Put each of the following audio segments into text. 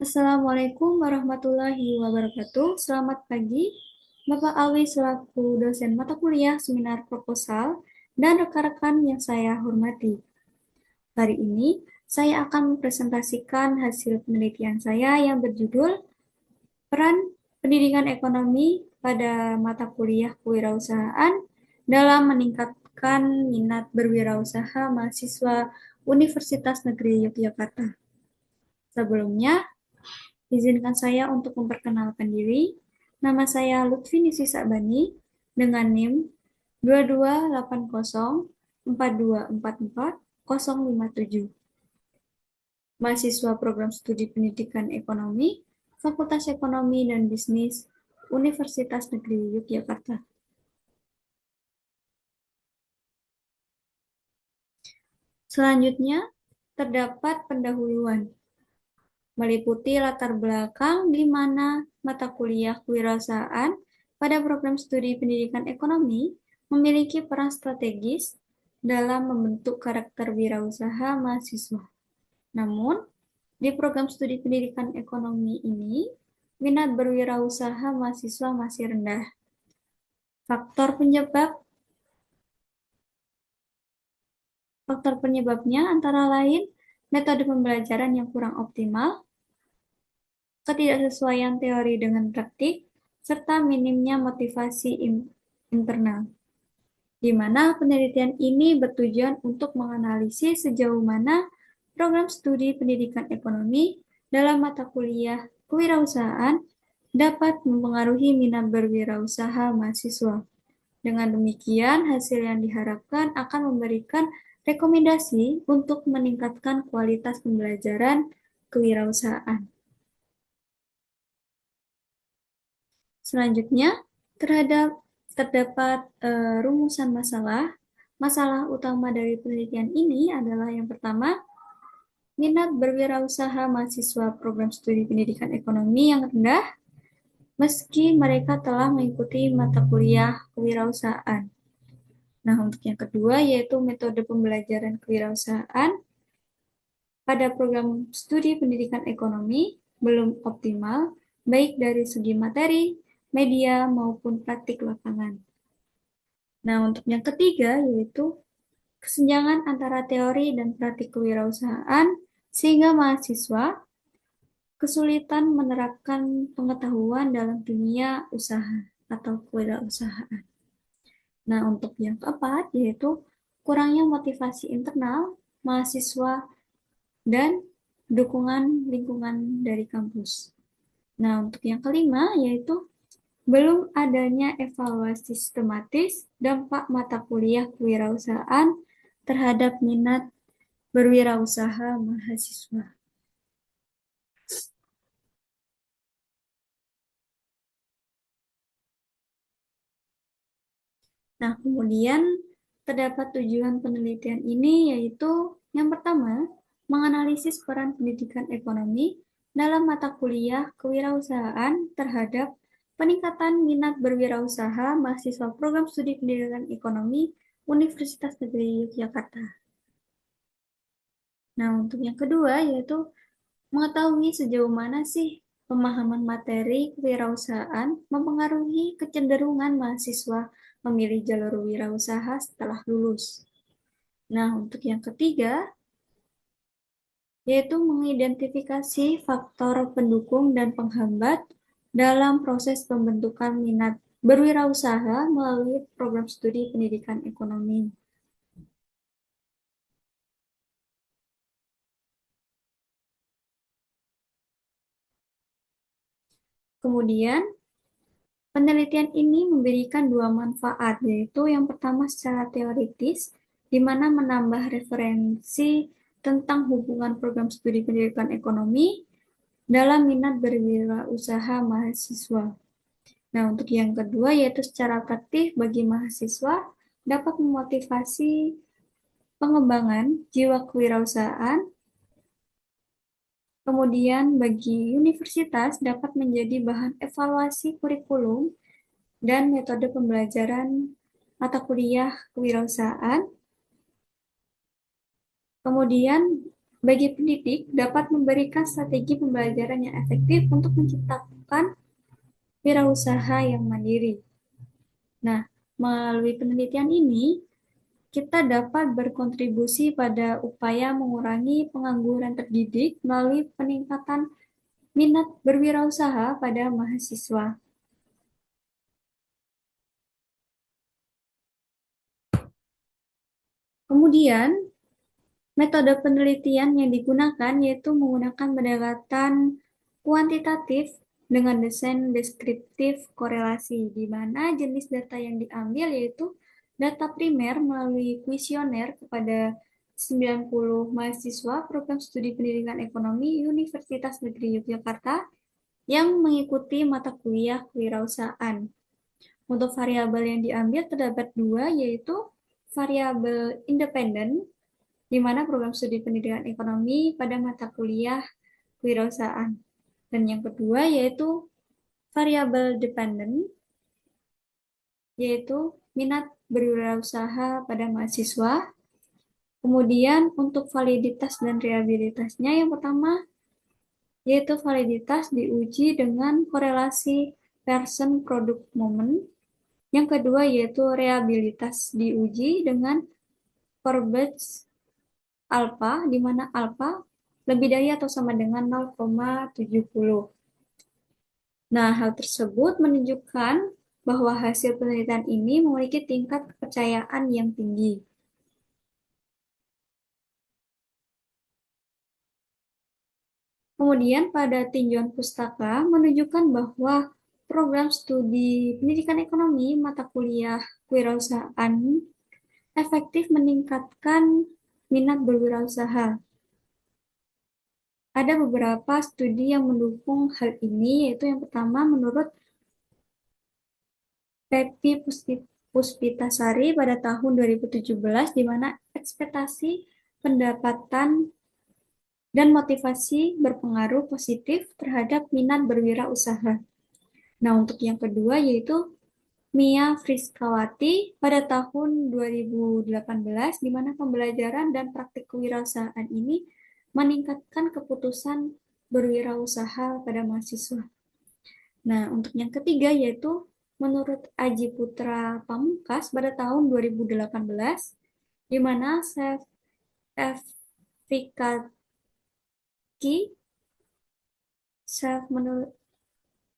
Assalamualaikum warahmatullahi wabarakatuh. Selamat pagi, Bapak Alwi selaku dosen mata kuliah seminar proposal dan rekan-rekan yang saya hormati. Hari ini saya akan mempresentasikan hasil penelitian saya yang berjudul Peran Pendidikan Ekonomi pada mata kuliah kewirausahaan dalam meningkatkan minat berwirausaha mahasiswa Universitas Negeri Yogyakarta. Sebelumnya, izinkan saya untuk memperkenalkan diri. Nama saya Lutfi Nisi Sabani dengan NIM 228042440057. Mahasiswa Program Studi Pendidikan Ekonomi, Fakultas Ekonomi dan Bisnis, Universitas Negeri Yogyakarta. Selanjutnya, terdapat pendahuluan, meliputi latar belakang di mana mata kuliah kewirausahaan pada program studi pendidikan ekonomi memiliki peran strategis dalam membentuk karakter wirausaha mahasiswa. Namun, di program studi pendidikan ekonomi ini, minat berwirausaha mahasiswa masih rendah. Faktor penyebabnya antara lain metode pembelajaran yang kurang optimal, ketidaksesuaian teori dengan praktik, serta minimnya motivasi internal, di mana penelitian ini bertujuan untuk menganalisis sejauh mana program studi pendidikan ekonomi dalam mata kuliah kewirausahaan dapat mempengaruhi minat berwirausaha mahasiswa. Dengan demikian, hasil yang diharapkan akan memberikan rekomendasi untuk meningkatkan kualitas pembelajaran kewirausahaan. Selanjutnya, terdapat rumusan masalah. Masalah utama dari penelitian ini adalah yang pertama, minat berwirausaha mahasiswa program studi pendidikan ekonomi yang rendah, meski mereka telah mengikuti mata kuliah kewirausahaan. Nah, untuk yang kedua yaitu metode pembelajaran kewirausahaan pada program studi pendidikan ekonomi belum optimal, baik dari segi materi, media, maupun praktik lapangan. Nah, untuk yang ketiga yaitu kesenjangan antara teori dan praktik kewirausahaan, sehingga mahasiswa kesulitan menerapkan pengetahuan dalam dunia usaha atau kewirausahaan. Nah, untuk yang keempat yaitu kurangnya motivasi internal mahasiswa dan dukungan lingkungan dari kampus. Nah, untuk yang kelima yaitu belum adanya evaluasi sistematis dampak mata kuliah kewirausahaan terhadap minat berwirausaha mahasiswa. Nah, kemudian terdapat tujuan penelitian ini yaitu yang pertama, menganalisis peran pendidikan ekonomi dalam mata kuliah kewirausahaan terhadap peningkatan minat berwirausaha mahasiswa program studi pendidikan ekonomi Universitas Negeri Yogyakarta. Nah, untuk yang kedua yaitu mengetahui sejauh mana sih pemahaman materi kewirausahaan mempengaruhi kecenderungan mahasiswa memilih jalur wirausaha setelah lulus. Nah, untuk yang ketiga, yaitu mengidentifikasi faktor pendukung dan penghambat dalam proses pembentukan minat berwirausaha melalui program studi pendidikan ekonomi. Kemudian, penelitian ini memberikan dua manfaat, yaitu yang pertama secara teoritis, di mana menambah referensi tentang hubungan program studi pendidikan ekonomi dalam minat berwirausaha mahasiswa. Nah, untuk yang kedua yaitu secara praktik bagi mahasiswa dapat memotivasi pengembangan jiwa kewirausahaan. Kemudian bagi universitas dapat menjadi bahan evaluasi kurikulum dan metode pembelajaran mata kuliah kewirausahaan. Kemudian bagi pendidik dapat memberikan strategi pembelajaran yang efektif untuk menciptakan wirausaha yang mandiri. Nah, melalui penelitian ini, kita dapat berkontribusi pada upaya mengurangi pengangguran terdidik melalui peningkatan minat berwirausaha pada mahasiswa. Kemudian, metode penelitian yang digunakan yaitu menggunakan pendekatan kuantitatif dengan desain deskriptif korelasi, di mana jenis data yang diambil yaitu data primer melalui kuesioner kepada 90 mahasiswa program studi pendidikan ekonomi Universitas Negeri Yogyakarta yang mengikuti mata kuliah kewirausahaan. Untuk variabel yang diambil terdapat dua, yaitu variabel independen, di mana program studi pendidikan ekonomi pada mata kuliah kewirausahaan. Dan yang kedua yaitu variabel dependen, yaitu minat berwirausaha pada mahasiswa. Kemudian untuk validitas dan reliabilitasnya, yang pertama yaitu validitas diuji dengan korelasi person product moment. Yang kedua yaitu reliabilitas diuji dengan Corbett alpha, di mana alpha lebih dari atau sama dengan 0,70. Nah, hal tersebut menunjukkan bahwa hasil penelitian ini memiliki tingkat kepercayaan yang tinggi. Kemudian pada tinjauan pustaka menunjukkan bahwa program studi pendidikan ekonomi mata kuliah kewirausahaan efektif meningkatkan minat berwirausaha. Ada beberapa studi yang mendukung hal ini, yaitu yang pertama menurut Pepi Puspitasari pada tahun 2017, di mana ekspektasi pendapatan dan motivasi berpengaruh positif terhadap minat berwirausaha. Nah, untuk yang kedua yaitu Mia Friskawati pada tahun 2018, di mana pembelajaran dan praktik kewirausahaan ini meningkatkan keputusan berwirausaha pada mahasiswa. Nah, untuk yang ketiga yaitu menurut Aji Putra Pamungkas pada tahun 2018, di mana menurut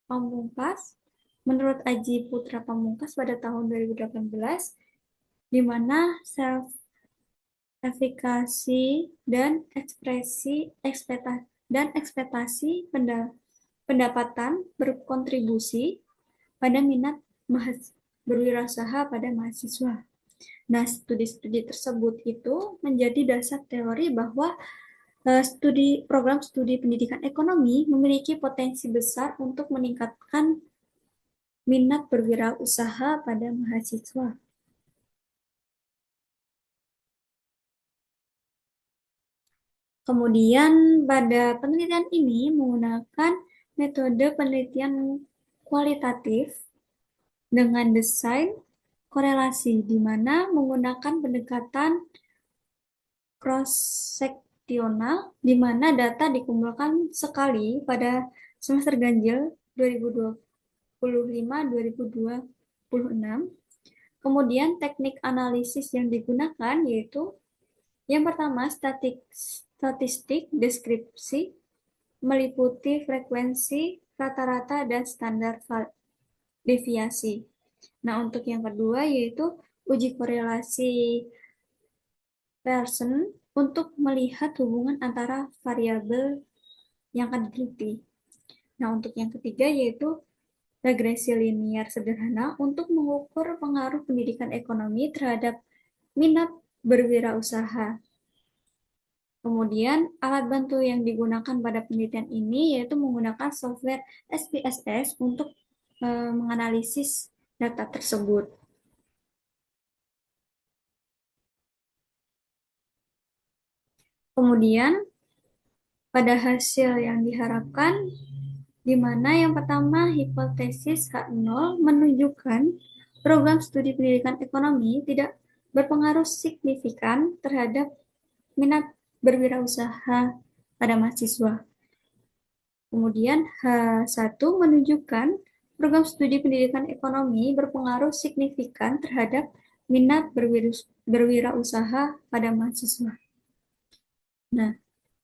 Pamungkas, menurut Aji Putra Pamungkas pada tahun 2018, di mana self efikasi dan ekspektasi pendapatan berkontribusi pada minat berwirausaha pada mahasiswa. Nah, studi-studi tersebut itu menjadi dasar teori bahwa program studi pendidikan ekonomi memiliki potensi besar untuk meningkatkan minat berwirausaha pada mahasiswa. Kemudian pada penelitian ini menggunakan metode penelitian kualitatif dengan desain korelasi, di mana menggunakan pendekatan cross-seksional, di mana data dikumpulkan sekali pada semester ganjil 2025-2026. Kemudian teknik analisis yang digunakan yaitu yang pertama statistik deskripsi, meliputi frekuensi, rata-rata, dan standar deviasi. Nah, untuk yang kedua yaitu uji korelasi Pearson untuk melihat hubungan antara variabel yang akan diteliti. Nah, untuk yang ketiga yaitu regresi linear sederhana untuk mengukur pengaruh pendidikan ekonomi terhadap minat berwirausaha. Kemudian, alat bantu yang digunakan pada penelitian ini yaitu menggunakan software SPSS untuk menganalisis data tersebut. Kemudian, pada hasil yang diharapkan, di mana yang pertama hipotesis H0 menunjukkan program studi pendidikan ekonomi tidak berpengaruh signifikan terhadap minat berwirausaha pada mahasiswa. Kemudian H1 menunjukkan program studi pendidikan ekonomi berpengaruh signifikan terhadap minat berwirausaha pada mahasiswa. Nah,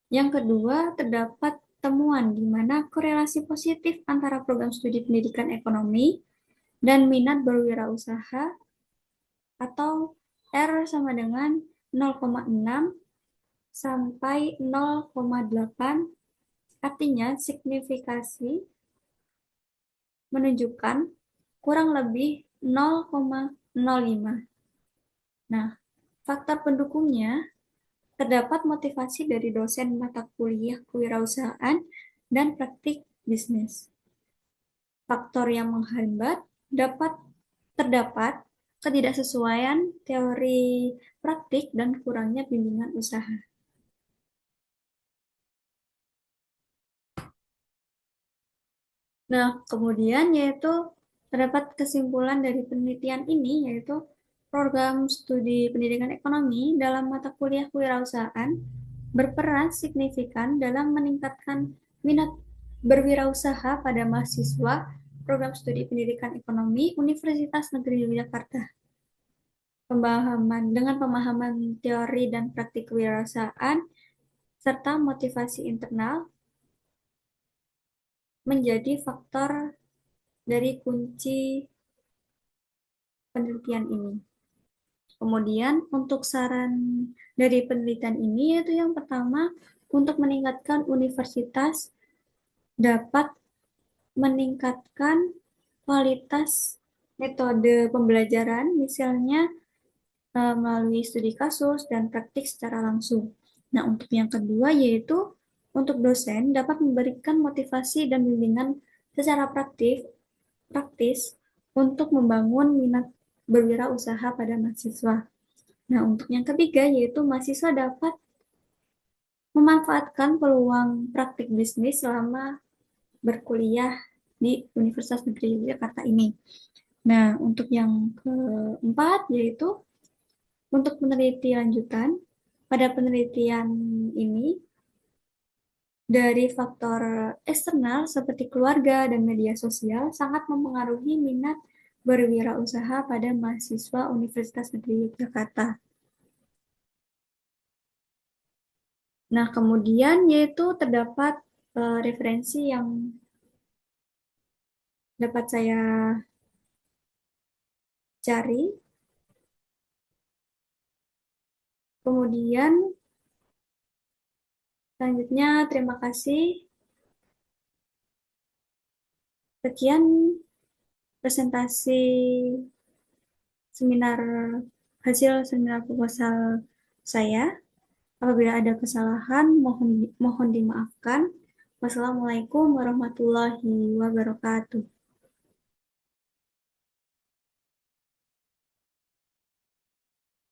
yang kedua, terdapat temuan di mana korelasi positif antara program studi pendidikan ekonomi dan minat berwirausaha atau R sama dengan 0,6 sampai 0,8, artinya signifikasi menunjukkan kurang lebih 0,05. Nah, faktor pendukungnya terdapat motivasi dari dosen mata kuliah kewirausahaan dan praktik bisnis. Faktor yang menghambat terdapat ketidaksesuaian teori praktik dan kurangnya bimbingan usaha. Nah, kemudian yaitu terdapat kesimpulan dari penelitian ini, yaitu program studi pendidikan ekonomi dalam mata kuliah kewirausahaan berperan signifikan dalam meningkatkan minat berwirausaha pada mahasiswa program studi pendidikan ekonomi Universitas Negeri Yogyakarta. Dengan pemahaman teori dan praktik kewirausahaan serta motivasi internal menjadi faktor dari kunci penelitian ini. Kemudian untuk saran dari penelitian ini yaitu yang pertama, untuk meningkatkan universitas dapat meningkatkan kualitas metode pembelajaran, misalnya melalui studi kasus dan praktik secara langsung. Nah, untuk yang kedua yaitu untuk dosen dapat memberikan motivasi dan bimbingan secara praktis untuk membangun minat berwirausaha pada mahasiswa. Nah, untuk yang ketiga yaitu mahasiswa dapat memanfaatkan peluang praktik bisnis selama berkuliah di Universitas Negeri Yogyakarta ini. Nah, untuk yang keempat yaitu untuk peneliti lanjutan, pada penelitian ini dari faktor eksternal seperti keluarga dan media sosial sangat mempengaruhi minat berwirausaha pada mahasiswa Universitas Negeri Yogyakarta. Nah, kemudian yaitu terdapat referensi yang dapat saya cari. Kemudian selanjutnya terima kasih. Sekian presentasi seminar hasil seminar proposal saya. Apabila ada kesalahan, mohon dimaafkan. Wassalamualaikum warahmatullahi wabarakatuh.